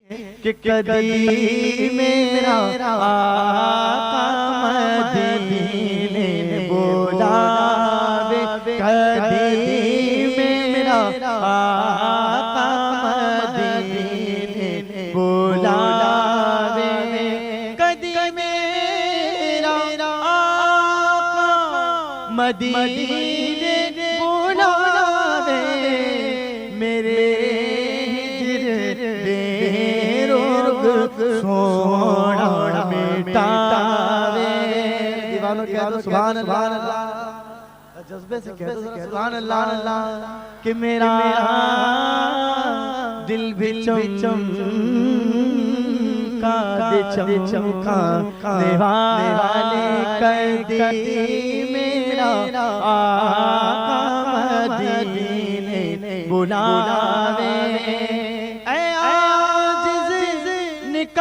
कि कदी मेरा आका मदीने बुलावे, कदी मेरा आका मदीने बुलावे, कदी मेरा आका मदीने बुलावे, मेरे सोना मिटावे। दीवानों कह दो सुभान अल्लाह, जज्बे से कह दो सुभान अल्लाह। कि मेरा दिल भी चमका दे चमका वाले, कदी मेरा आका मदीने बुलावे,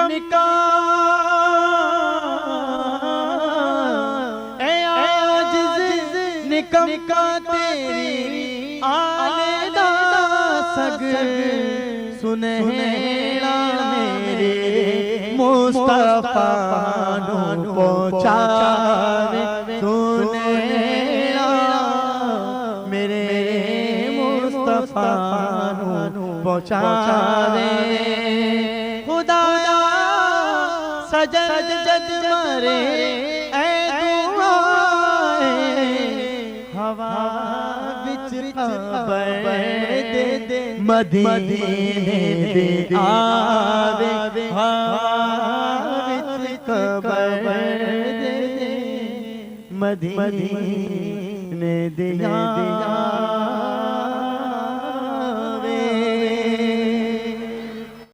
निका ए आजिज़ निका तेरी आलेदा सग, सुनहरा मेरे मुस्तफा नु पहुंचावे, सुनहरा मेरे मुस्तफा नु पहुंचावे। सजद जद मरे ऐ दुआए, हवा विच खबर दे मदीने दे आवे, हवा विच खबर दे मदीने दे आवे।